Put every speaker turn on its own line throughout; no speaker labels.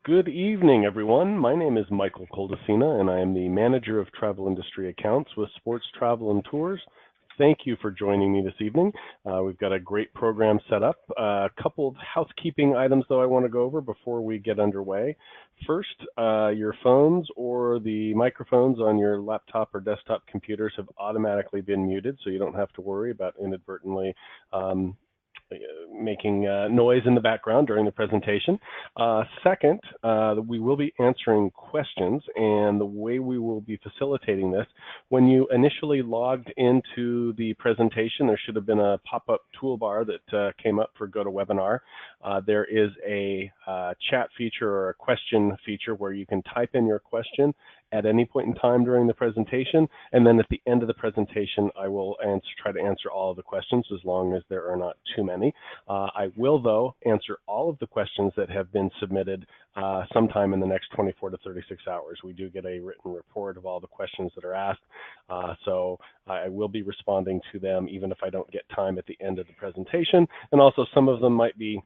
Good evening, everyone. My name is Michael Coldacina, and I am the Manager of Travel Industry Accounts with Sports Travel and Tours. Thank you for joining me this evening. We've got a great program set up. A couple of housekeeping items, though, I want to go over before we get underway. First, your phones or the microphones on your laptop or desktop computers have automatically been muted, so you don't have to worry about inadvertently making noise in the background during the presentation. Second, we will be answering questions, and the way we will be facilitating this, when you initially logged into the presentation, there should have been a pop-up toolbar that came up for GoToWebinar. There is a chat feature or a question feature where you can type in your question at any point in time during the presentation, and then at the end of the presentation, I will try to answer all of the questions as long as there are not too many. I will, though, answer all of the questions that have been submitted sometime in the next 24 to 36 hours. We do get a written report of all the questions that are asked, so I will be responding to them even if I don't get time at the end of the presentation, and also some of them might be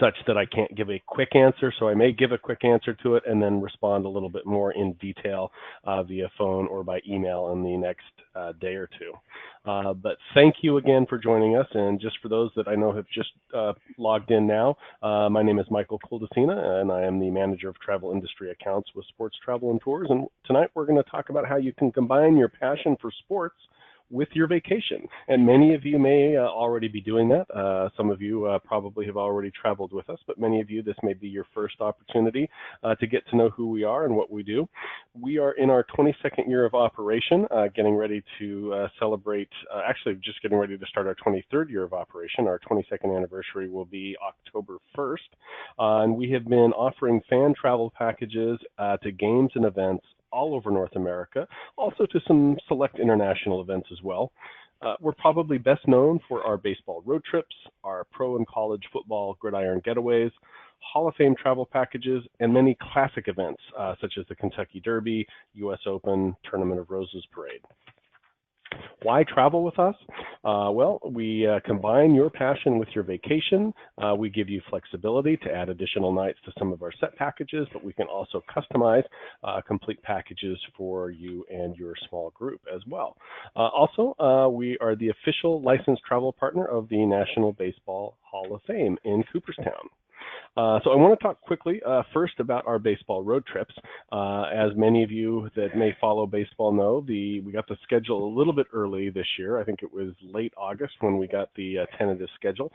such that I can't give a quick answer, so I may give a quick answer to it and then respond a little bit more in detail via phone or by email in the next day or two. But thank you again for joining us, and just for those that I know have just logged in now, my name is Michael Coldacina, and I am the Manager of Travel Industry Accounts with Sports Travel and Tours, and tonight we're going to talk about how you can combine your passion for sports with your vacation. And many of you may already be doing that. Some of you probably have already traveled with us, but many of you, this may be your first opportunity to get to know who we are and what we do. We are in our 22nd year of operation, getting ready to celebrate, actually just getting ready to start our 23rd year of operation. Our 22nd anniversary will be October 1st. And we have been offering fan travel packages to games and events all over North America, also to some select international events as well. We're probably best known for our baseball road trips, our pro and college football gridiron getaways, Hall of Fame travel packages, and many classic events such as the Kentucky Derby, US Open, Tournament of Roses Parade. Why travel with us? Well, we combine your passion with your vacation. We give you flexibility to add additional nights to some of our set packages, but we can also customize complete packages for you and your small group as well. Also, we are the official licensed travel partner of the National Baseball Hall of Fame in Cooperstown. So I want to talk quickly first about our baseball road trips. As many of you that may follow baseball know, we got the schedule a little bit early this year. I think it was late August when we got the tentative schedule.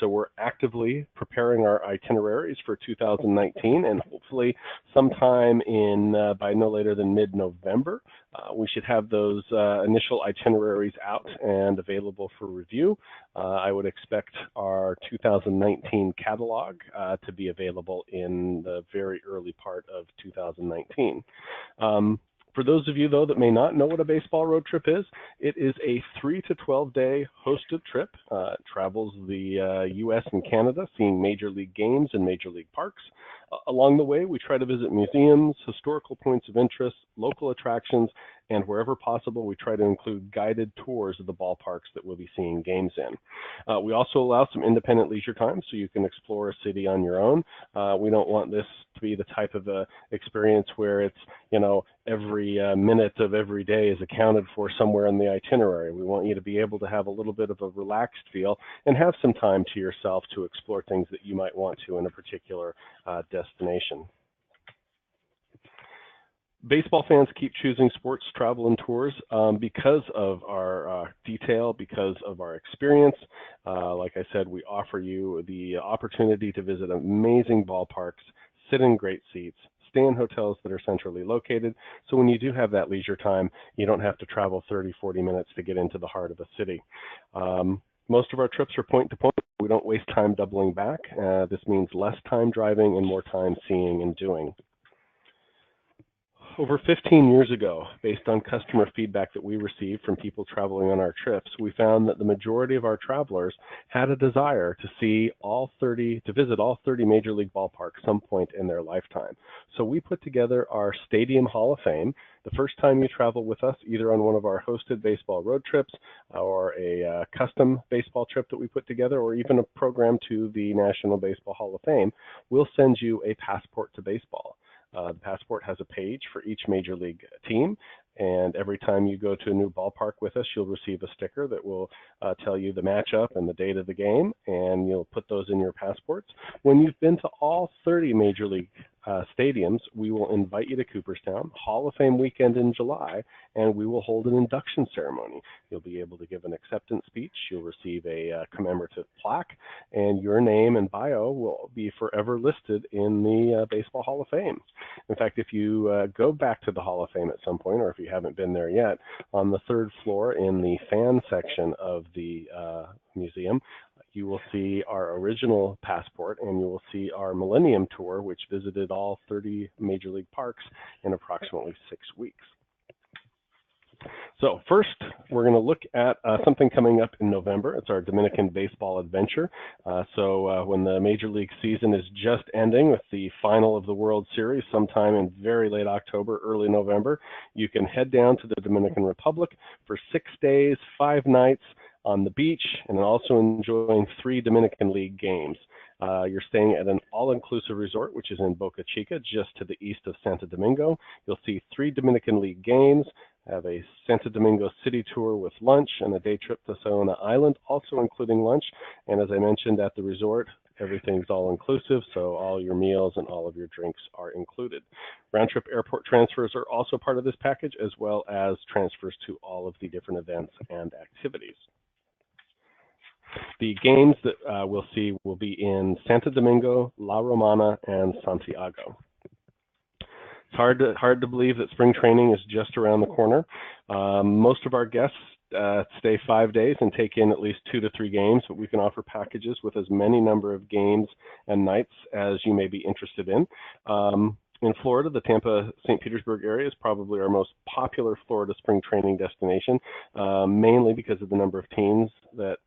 So we're actively preparing our itineraries for 2019, and hopefully sometime in by no later than mid-November, we should have those initial itineraries out and available for review. I would expect our 2019 catalog to be available in the very early part of 2019. For those of you, though, that may not know what a baseball road trip is, it is a 3 to 12-day hosted trip. It travels the U.S. and Canada, seeing major league games and major league parks. Along the way, we try to visit museums, historical points of interest, local attractions, and wherever possible, we try to include guided tours of the ballparks that we'll be seeing games in. We also allow some independent leisure time so you can explore a city on your own. We don't want this to be the type of experience where it's, you know, every minute of every day is accounted for somewhere in the itinerary. We want you to be able to have a little bit of a relaxed feel and have some time to yourself to explore things that you might want to in a particular destination. Baseball fans keep choosing Sports Travel and Tours because of our detail, because of our experience. Like I said, we offer you the opportunity to visit amazing ballparks, sit in great seats, stay in hotels that are centrally located. So when you do have that leisure time, you don't have to travel 30, 40 minutes to get into the heart of a city. Most of our trips are point to point. We don't waste time doubling back. This means less time driving and more time seeing and doing. Over 15 years ago, based on customer feedback that we received from people traveling on our trips, we found that the majority of our travelers had a desire to visit all 30 Major League ballparks some point in their lifetime. So we put together our Stadium Hall of Fame. The first time you travel with us, either on one of our hosted baseball road trips or a custom baseball trip that we put together, or even a program to the National Baseball Hall of Fame, we'll send you a passport to baseball. The passport has a page for each major league team, and every time you go to a new ballpark with us, you'll receive a sticker that will tell you the matchup and the date of the game, and you'll put those in your passports. When you've been to all 30 major league stadiums, we will invite you to Cooperstown, Hall of Fame weekend in July, and we will hold an induction ceremony. You'll be able to give an acceptance speech, you'll receive a commemorative plaque, and your name and bio will be forever listed in the Baseball Hall of Fame. In fact, if you go back to the Hall of Fame at some point, or if you haven't been there yet, on the third floor in the fan section of the museum, you will see our original passport, and you will see our Millennium Tour, which visited all 30 Major League parks in approximately 6 weeks. So first, we're going to look at something coming up in November. It's our Dominican Baseball Adventure. When the Major League season is just ending with the final of the World Series sometime in very late October, early November, you can head down to the Dominican Republic for 6 days, 5 nights on the beach, and also enjoying 3 Dominican League games. You're staying at an all-inclusive resort, which is in Boca Chica, just to the east of Santo Domingo. You'll see 3 Dominican League games, have a Santo Domingo city tour with lunch, and a day trip to Saona Island, also including lunch. And as I mentioned, at the resort, everything's all-inclusive, so all your meals and all of your drinks are included. Round-trip airport transfers are also part of this package, as well as transfers to all of the different events and activities. The games that we'll see will be in Santo Domingo, La Romana, and Santiago. It's hard to believe that spring training is just around the corner. Most of our guests stay 5 days and take in at least 2 to 3 games, but we can offer packages with as many number of games and nights as you may be interested in. In Florida, the Tampa-St. Petersburg area is probably our most popular Florida spring training destination, mainly because of the number of teams that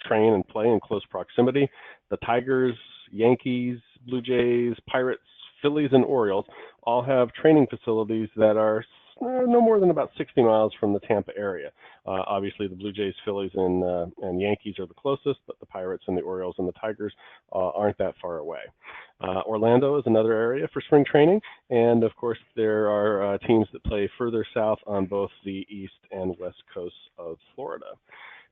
train and play in close proximity. The Tigers, Yankees, Blue Jays, Pirates, Phillies, and Orioles all have training facilities that are no more than about 60 miles from the Tampa area. Obviously, the Blue Jays, Phillies, and Yankees are the closest, but the Pirates and the Orioles and the Tigers aren't that far away. Orlando is another area for spring training, and of course, there are teams that play further south on both the east and west coasts of Florida.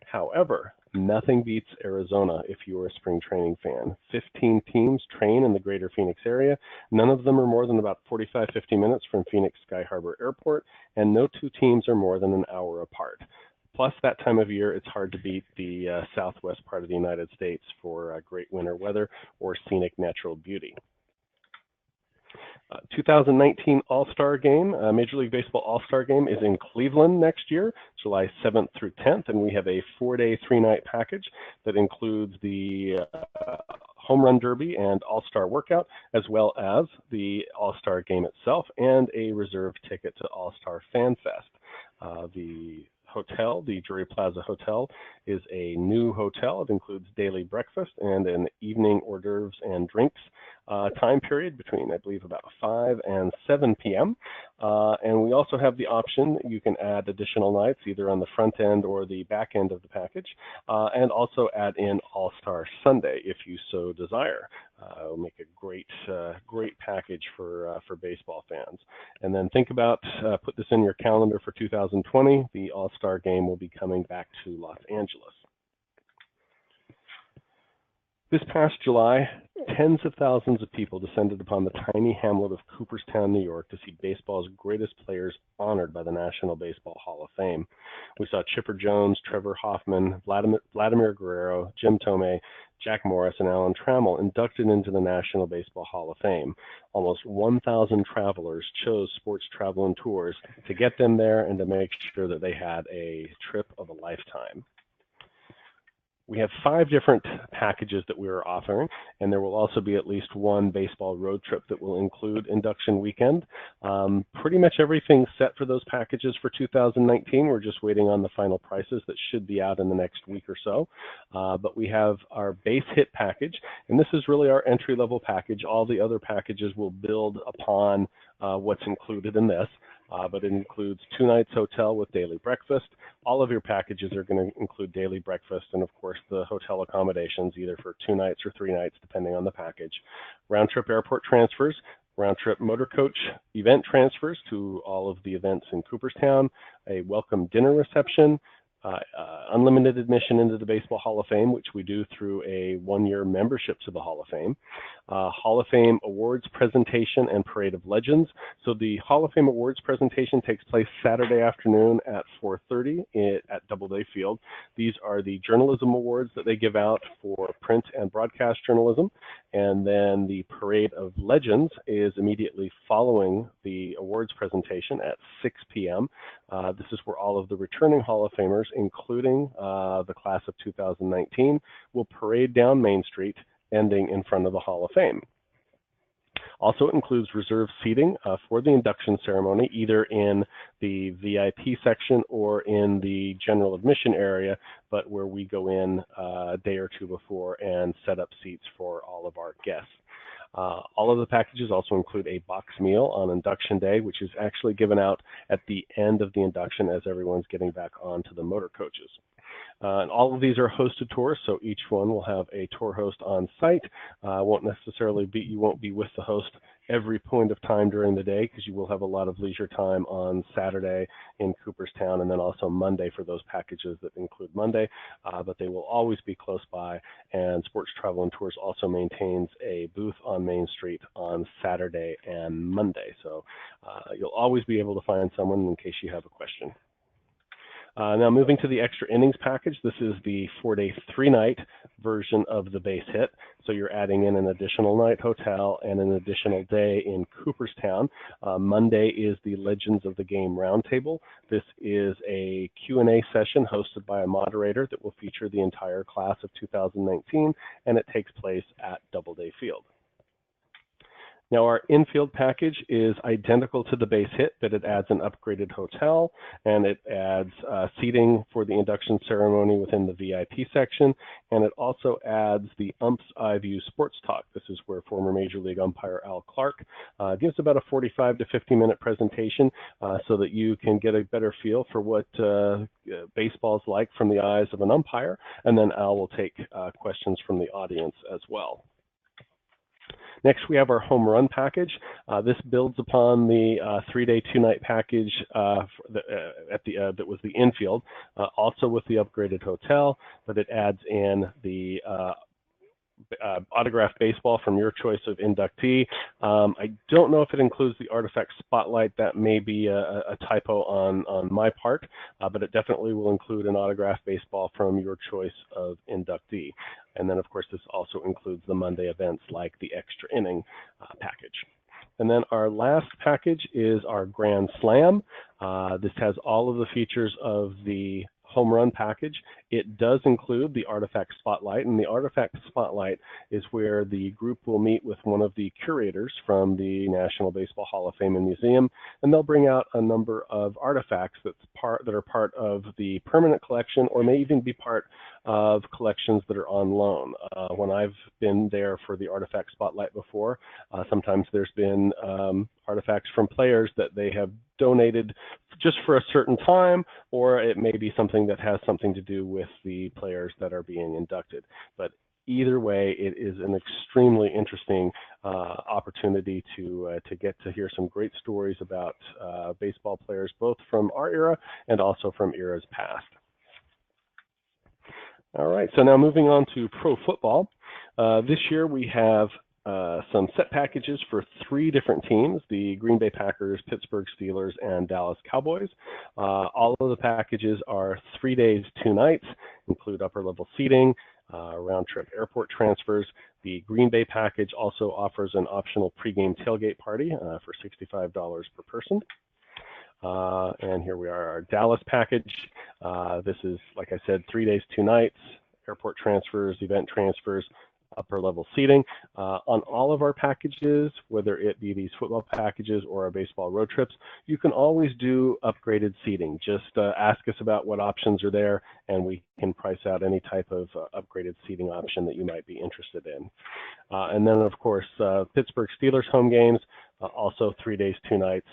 However, nothing beats Arizona if you're a spring training fan. 15 teams train in the greater Phoenix area. None of them are more than about 45-50 minutes from Phoenix Sky Harbor Airport, and no 2 teams are more than an hour apart. Plus, that time of year, it's hard to beat the southwest part of the United States for great winter weather or scenic natural beauty. 2019 All-Star Game, Major League Baseball All-Star Game is in Cleveland next year, July 7th through 10th, and we have a 4-day, 3-night package that includes the Home Run Derby and All-Star Workout, as well as the All-Star Game itself and a reserved ticket to All-Star Fan Fest. The hotel, the Drury Plaza Hotel, is a new hotel. It includes daily breakfast and an evening hors d'oeuvres and drinks time period between, I believe, about 5 and 7 p.m. And we also have the option, you can add additional nights either on the front end or the back end of the package, and also add in All-Star Sunday if you so desire. It'll make a great package for baseball fans. And then think about, put this in your calendar for 2020. The All-Star Game will be coming back to Los Angeles. This past July, tens of thousands of people descended upon the tiny hamlet of Cooperstown, New York to see baseball's greatest players honored by the National Baseball Hall of Fame. We saw Chipper Jones, Trevor Hoffman, Vladimir Guerrero, Jim Thome, Jack Morris, and Alan Trammell inducted into the National Baseball Hall of Fame. Almost 1,000 travelers chose Sports Travel and Tours to get them there and to make sure that they had a trip of a lifetime. We have 5 different packages that we are offering, and there will also be at least one baseball road trip that will include induction weekend. Pretty much everything's set for those packages for 2019. We're just waiting on the final prices that should be out in the next week or so. But we have our base hit package, and this is really our entry-level package. All the other packages will build upon what's included in this. But it includes 2 nights hotel with daily breakfast. All of your packages are going to include daily breakfast and, of course, the hotel accommodations, either for 2 nights or 3 nights, depending on the package. Round-trip airport transfers, round-trip motor coach event transfers to all of the events in Cooperstown, a welcome dinner reception, unlimited admission into the Baseball Hall of Fame, which we do through a 1-year membership to the Hall of Fame, Hall of Fame awards presentation and parade of legends. So the Hall of Fame awards presentation takes place Saturday afternoon at 4:30 at Doubleday Field. These are the journalism awards that they give out for print and broadcast journalism, and then the parade of legends is immediately following the awards presentation at 6 p.m. This is where all of the returning Hall of Famers, including the class of 2019, will parade down Main Street, ending in front of the Hall of Fame. Also includes reserved seating for the induction ceremony, either in the VIP section or in the general admission area, but where we go in a day or two before and set up seats for all of our guests. All of the packages also include a box meal on induction day, which is actually given out at the end of the induction as everyone's getting back onto the motor coaches. And all of these are hosted tours, so each one will have a tour host on site. You won't be with the host every point of time during the day, because you will have a lot of leisure time on Saturday in Cooperstown, and then also Monday for those packages that include Monday, but they will always be close by. And Sports Travel and Tours also maintains a booth on Main Street on Saturday and Monday, so you'll always be able to find someone in case you have a question. Now moving to the extra innings package, this is the 4-day, 3-night version of the base hit. So you're adding in an additional night hotel and an additional day in Cooperstown. Monday is the Legends of the Game Roundtable. This is a Q&A session hosted by a moderator that will feature the entire class of 2019, and it takes place at Doubleday Field. Now, our infield package is identical to the base hit, but it adds an upgraded hotel, and it adds seating for the induction ceremony within the VIP section, and it also adds the Umps Eye View Sports Talk. This is where former Major League umpire Al Clark gives about a 45 to 50-minute presentation so that you can get a better feel for what baseball's like from the eyes of an umpire, and then Al will take questions from the audience as well. Next, we have our home run package. This builds upon the 3-day, 2-night package that was the infield, also with the upgraded hotel, but it adds in the autographed baseball from your choice of inductee. I don't know if it includes the Artifact Spotlight. That may be a typo on my part, but it definitely will include an autographed baseball from your choice of inductee. And then, of course, this also includes the Monday events like the extra inning package. And then our last package is our Grand Slam. This has all of the features of the home run package. It does include the Artifact Spotlight, and the Artifact Spotlight is where the group will meet with one of the curators from the National Baseball Hall of Fame and Museum, and they'll bring out a number of artifacts that are part of the permanent collection, or may even be part of collections that are on loan. When I've been there for the Artifact Spotlight before, sometimes there's been artifacts from players that they have donated just for a certain time, or it may be something that has something to do with the players that are being inducted. But either way, it is an extremely interesting opportunity to get to hear some great stories about baseball players, both from our era and also from eras past. All right, so now moving on to pro football. This year we have some set packages for 3 different teams, the Green Bay Packers, Pittsburgh Steelers, and Dallas Cowboys. All of the packages are 3 days, 2 nights, include upper-level seating, round-trip airport transfers. The Green Bay package also offers an optional pregame tailgate party for $65 per person. And here we are, our Dallas package. This is, like I said, 3 days, 2 nights. airport transfers, event transfers, upper level seating. On all of our packages, whether it be these football packages or our baseball road trips, you can always do upgraded seating. Just ask us about what options are there, and we can price out any type of upgraded seating option that you might be interested in. And then, of course, Pittsburgh Steelers home games, also 3 days, 2 nights,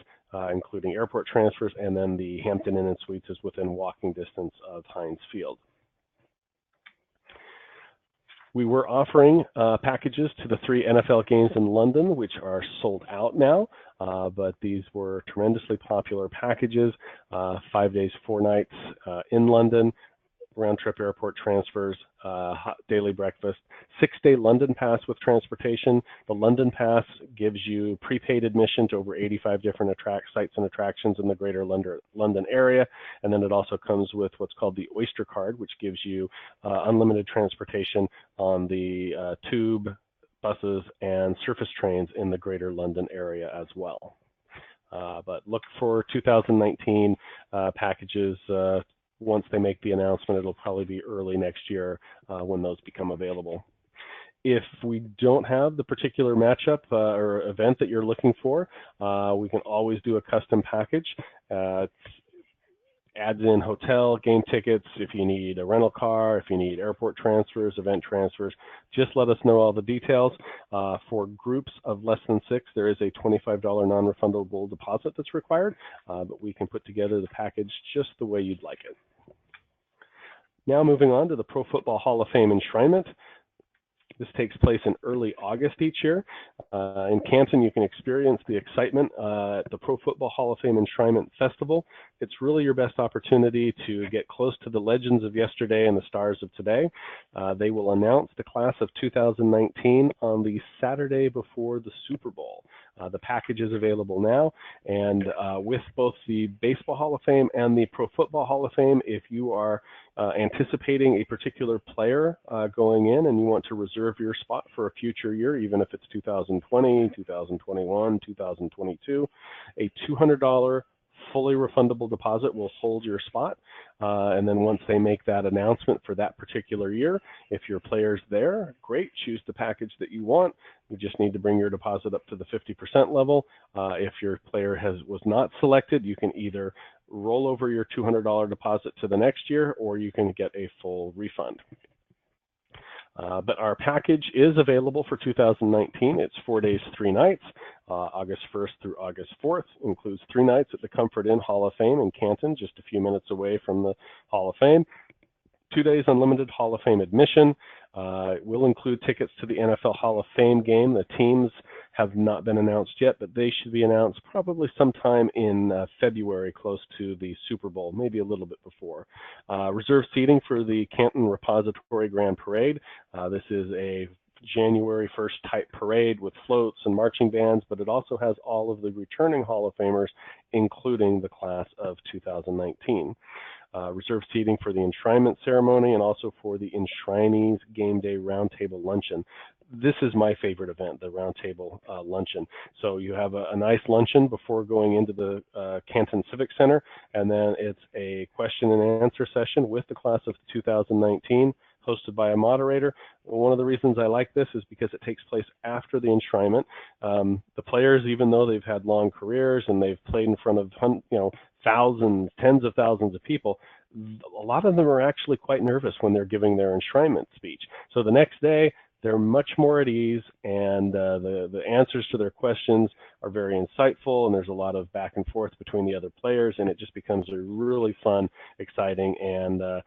including airport transfers, and then the Hampton Inn and Suites is within walking distance of Heinz Field. We were offering packages to the 3 NFL games in London, which are sold out now, but these were tremendously popular packages, 5 days, 4 nights in London, round-trip airport transfers, daily breakfast, 6-day London pass with transportation. The London pass gives you prepaid admission to over 85 different sites and attractions in the greater London area, and then it also comes with what's called the Oyster card, which gives you unlimited transportation on the tube, buses, and surface trains in the greater London area as well. But look for 2019 packages. Once they make the announcement, it'll probably be early next year when those become available. If we don't have the particular matchup or event that you're looking for, we can always do a custom package. Adds in hotel, game tickets, if you need a rental car, if you need airport transfers, event transfers, just let us know all the details. For groups of less than 6, there is a $25 non-refundable deposit that's required, but we can put together the package just the way you'd like it. Now moving on to the Pro Football Hall of Fame enshrinement. This takes place in early August each year. In Canton, you can experience the excitement at the Pro Football Hall of Fame Enshrinement Festival. It's really your best opportunity to get close to the legends of yesterday and the stars of today. They will announce the class of 2019 on the Saturday before the Super Bowl. The package is available now, and with both the Baseball Hall of Fame and the Pro Football Hall of Fame, if you are anticipating a particular player going in and you want to reserve your spot for a future year, even if it's 2020, 2021, 2022, a $200 fully refundable deposit will hold your spot. And then once they make that announcement for that particular year, if your player's there, great, choose the package that you want. You just need to bring your deposit up to the 50% level. If your player was not selected, you can either roll over your $200 deposit to the next year, or you can get a full refund. But our package is available for 2019. It's 4 days, 3 nights, August 1st through August 4th. Includes 3 nights at the Comfort Inn Hall of Fame in Canton, just a few minutes away from the Hall of Fame. 2 days unlimited Hall of Fame admission. It will include tickets to the NFL Hall of Fame game. The teams have not been announced yet, but they should be announced probably sometime in February, close to the Super Bowl, maybe a little bit before. Reserved seating for the Canton Repository Grand Parade. This is a January 1st type parade with floats and marching bands, but it also has all of the returning Hall of Famers, including the class of 2019. Reserved seating for the enshrinement ceremony and also for the enshrinees game day roundtable luncheon. This is my favorite event, the roundtable luncheon. So you have a nice luncheon before going into the Canton Civic Center, and then it's a question and answer session with the class of 2019, hosted by a moderator. One of the reasons I like this is because it takes place after the enshrinement. The players, even though they've had long careers and they've played in front of thousands, tens of thousands of people, a lot of them are actually quite nervous when they're giving their enshrinement speech. So the next day, they're much more at ease, and the answers to their questions are very insightful, and there's a lot of back and forth between the other players, and it just becomes a really fun, exciting, and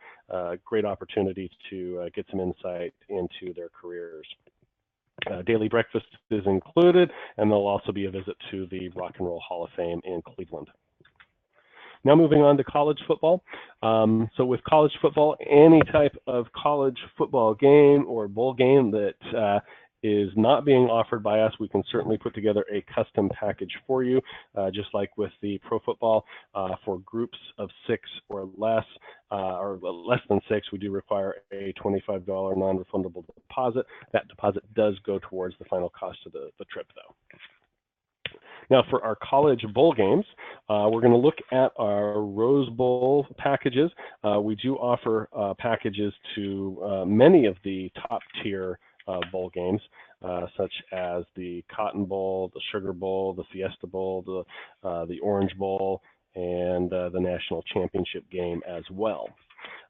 great opportunity to get some insight into their careers. Daily breakfast is included, and there'll also be a visit to the Rock and Roll Hall of Fame in Cleveland. Now moving on to college football. So with college football, any type of college football game or bowl game that is not being offered by us, we can certainly put together a custom package for you, just like with the pro football. For groups of 6 or less than 6, we do require a $25 non-refundable deposit. That deposit does go towards the final cost of the trip, though. Now, for our college bowl games, we're going to look at our Rose Bowl packages. We do offer packages to many of the top tier bowl games, such as the Cotton Bowl, the Sugar Bowl, the Fiesta Bowl, the Orange Bowl, and the National Championship game as well.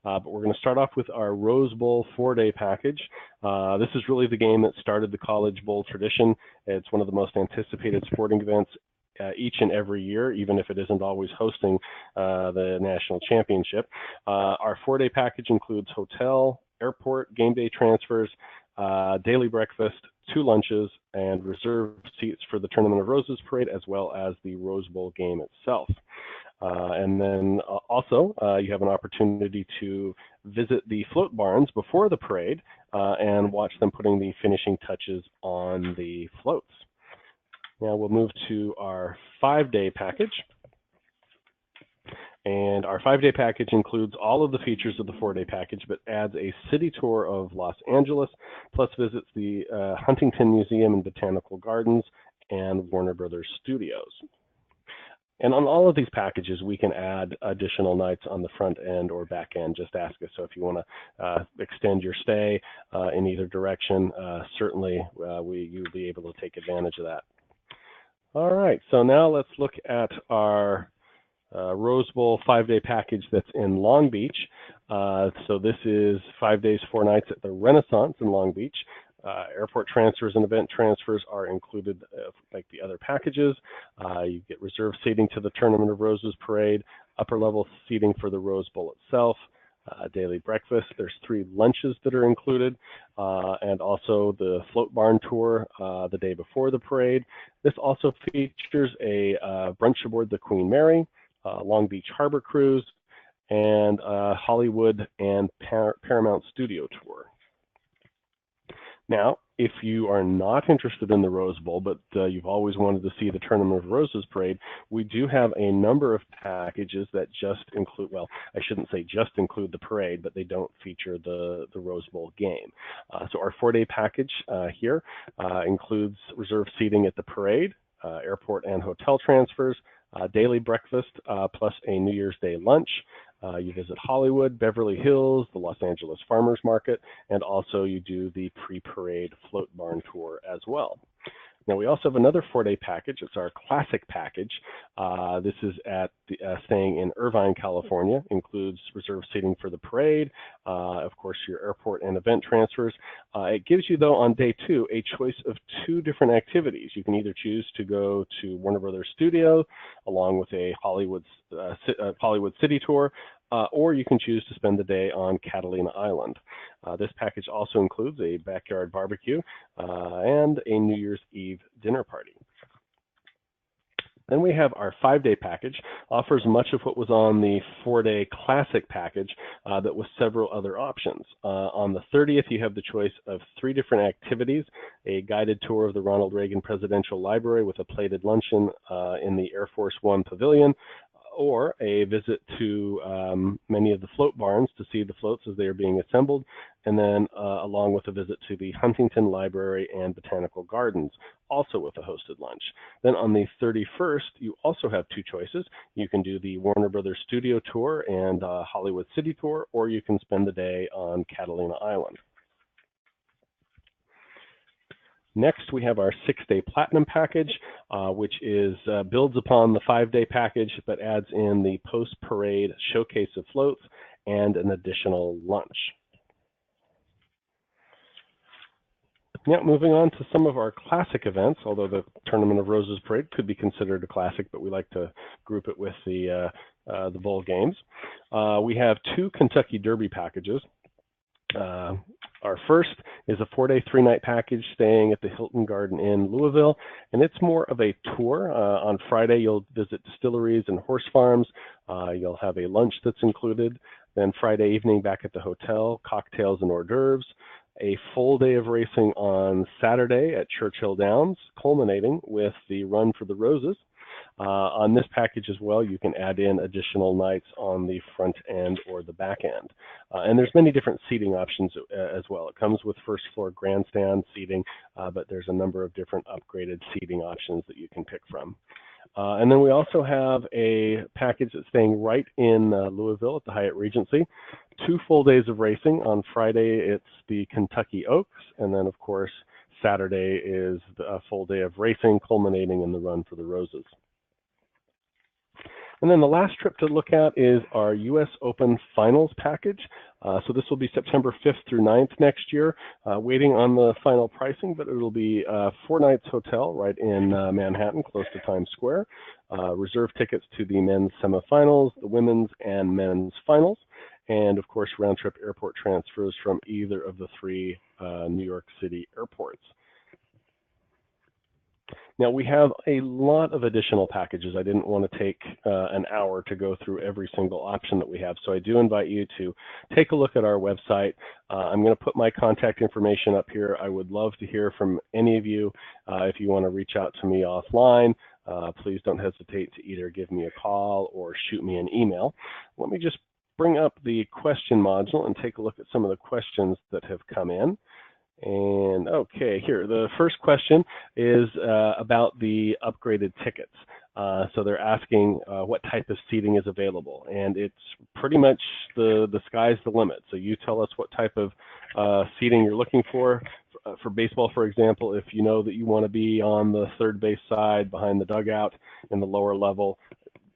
But we're going to start off with our Rose Bowl 4-day package. This is really the game that started the College Bowl tradition. It's one of the most anticipated sporting events each and every year, even if it isn't always hosting the national championship. Our 4-day package includes hotel, airport, game day transfers, daily breakfast, 2 lunches, and reserved seats for the Tournament of Roses parade, as well as the Rose Bowl game itself. And then also, you have an opportunity to visit the float barns before the parade and watch them putting the finishing touches on the floats. Now we'll move to our 5-day package. And our 5-day package includes all of the features of the 4-day package, but adds a city tour of Los Angeles, plus visits the Huntington Museum and Botanical Gardens and Warner Brothers Studios. And on all of these packages, we can add additional nights on the front end or back end. Just ask us. So if you want to extend your stay in either direction, certainly you'll be able to take advantage of that. All right, so now let's look at our Rose Bowl 5-day package that's in Long Beach. So this is 5 days, 4 nights at the Renaissance in Long Beach. Airport transfers and event transfers are included like the other packages. You get reserved seating to the Tournament of Roses parade, upper level seating for the Rose Bowl itself, daily breakfast. There's 3 lunches that are included, and also the float barn tour the day before the parade. This also features a brunch aboard the Queen Mary, Long Beach Harbor Cruise, and Hollywood and Paramount Studio tour. Now, if you are not interested in the Rose Bowl, but you've always wanted to see the Tournament of Roses parade, we do have a number of packages that just include, well, I shouldn't say just include the parade, but they don't feature the Rose Bowl game. So our 4-day package here includes reserved seating at the parade, airport and hotel transfers, daily breakfast, plus a New Year's Day lunch. You visit Hollywood, Beverly Hills, the Los Angeles Farmers Market, and also you do the pre-parade float barn tour as well. Now we also have another 4-day package. It's our classic package. This is at staying in Irvine, California. Includes reserved seating for the parade, of course your airport and event transfers. It gives you though on day 2 a choice of 2 different activities. You can either choose to go to Warner Brothers Studio along with a Hollywood City tour, or you can choose to spend the day on Catalina Island. This package also includes a backyard barbecue and a New Year's Eve dinner party. Then we have our 5-day package, offers much of what was on the 4-day classic package, that with several other options. On the 30th, you have the choice of 3 different activities: a guided tour of the Ronald Reagan Presidential Library with a plated luncheon in the Air Force One Pavilion, or a visit to many of the float barns to see the floats as they are being assembled, and then along with a visit to the Huntington Library and Botanical Gardens, also with a hosted lunch. Then on the 31st, you also have 2 choices. You can do the Warner Brothers Studio tour and Hollywood City tour, or you can spend the day on Catalina Island. Next, we have our 6-day Platinum package, which builds upon the 5-day package, but adds in the post-parade showcase of floats and an additional lunch. Now, moving on to some of our classic events, although the Tournament of Roses parade could be considered a classic, but we like to group it with the bowl games. We have 2 Kentucky Derby packages. Our first is a 4-day, 3-night package staying at the Hilton Garden Inn, Louisville, and it's more of a tour. On Friday, you'll visit distilleries and horse farms. You'll have a lunch that's included. Then Friday evening back at the hotel, cocktails and hors d'oeuvres. A full day of racing on Saturday at Churchill Downs, culminating with the Run for the Roses. On this package as well, you can add in additional nights on the front end or the back end. And there's many different seating options as well. It comes with first floor grandstand seating, but there's a number of different upgraded seating options that you can pick from. And then we also have a package that's staying right in Louisville at the Hyatt Regency. 2 full days of racing. On Friday, it's the Kentucky Oaks, and then, of course, Saturday is a full day of racing, culminating in the Run for the Roses. And then the last trip to look at is our U.S. Open Finals package. So this will be September 5th through 9th next year. Waiting on the final pricing, but it will be 4 nights hotel right in Manhattan, close to Times Square. Reserve tickets to the men's semifinals, the women's and men's finals, and of course round-trip airport transfers from either of the 3 New York City airports. Now, we have a lot of additional packages. I didn't want to take an hour to go through every single option that we have, so I do invite you to take a look at our website. I'm going to put my contact information up here. I would love to hear from any of you. If you want to reach out to me offline, please don't hesitate to either give me a call or shoot me an email. Let me just bring up the question module and take a look at some of the questions that have come in. And okay, here, the first question is about the upgraded tickets. So they're asking what type of seating is available, and it's pretty much the sky's the limit. So you tell us what type of seating you're looking for. For baseball, for example, if you know that you want to be on the third base side behind the dugout in the lower level,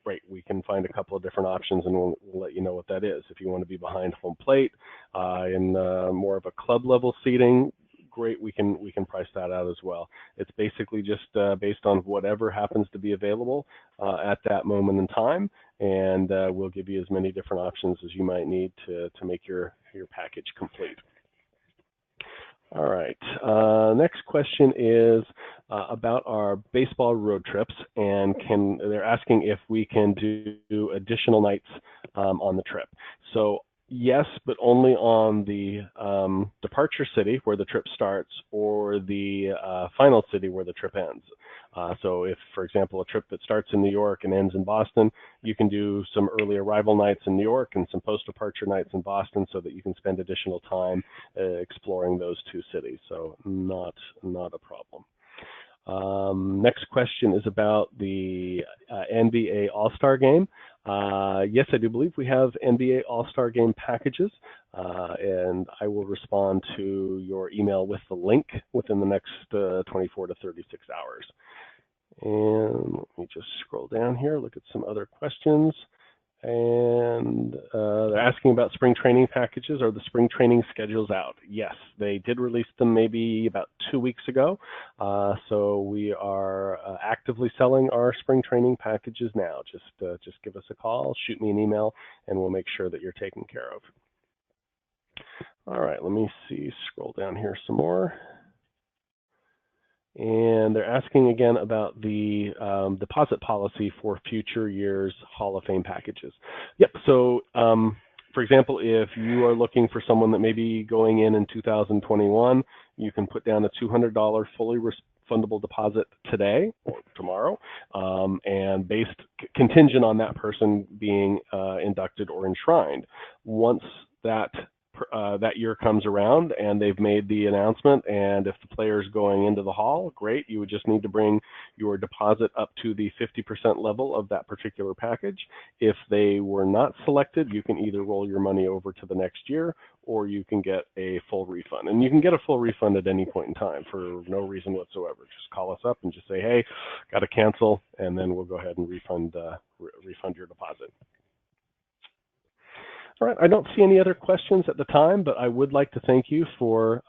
great, we can find a couple of different options and we'll let you know what that is. If you want to be behind home plate in more of a club level seating, great, we can price that out as well. It's basically just based on whatever happens to be available at that moment in time, and we'll give you as many different options as you might need to make your package complete. All right, next question is about our baseball road trips, and they're asking if we can do additional nights on the trip. So yes, but only on the departure city where the trip starts or the final city where the trip ends. So if, for example, a trip that starts in New York and ends in Boston, you can do some early arrival nights in New York and some post-departure nights in Boston so that you can spend additional time exploring those 2 cities. So not a problem. Next question is about the NBA All-Star Game. Yes, I do believe we have NBA All-Star Game packages, and I will respond to your email with the link within the next 24 to 36 hours. And let me just scroll down here, look at some other questions. And they're asking about spring training packages. Are the spring training schedules out? Yes, they did release them maybe about 2 weeks ago. So we are actively selling our spring training packages now. Just give us a call, shoot me an email, and we'll make sure that you're taken care of. All right, let me see, scroll down here some more. And they're asking again about the deposit policy for future years Hall of Fame packages. Yep, so for example, if you are looking for someone that may be going in 2021, you can put down a $200 fully refundable deposit today or tomorrow, and contingent on that person being inducted or enshrined. Once that year comes around and they've made the announcement, and if the player's going into the hall, great, you would just need to bring your deposit up to the 50% level of that particular package. If they were not selected, you can either roll your money over to the next year or you can get a full refund. And you can get a full refund at any point in time for no reason whatsoever. Just call us up and just say, hey, got to cancel, and then we'll go ahead and refund your deposit. All right, I don't see any other questions at the time, but I would like to thank you for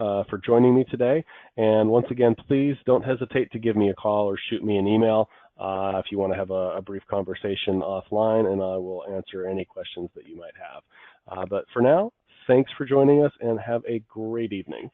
joining me today. And once again, please don't hesitate to give me a call or shoot me an email if you want to have a brief conversation offline, and I will answer any questions that you might have. But for now, thanks for joining us and have a great evening.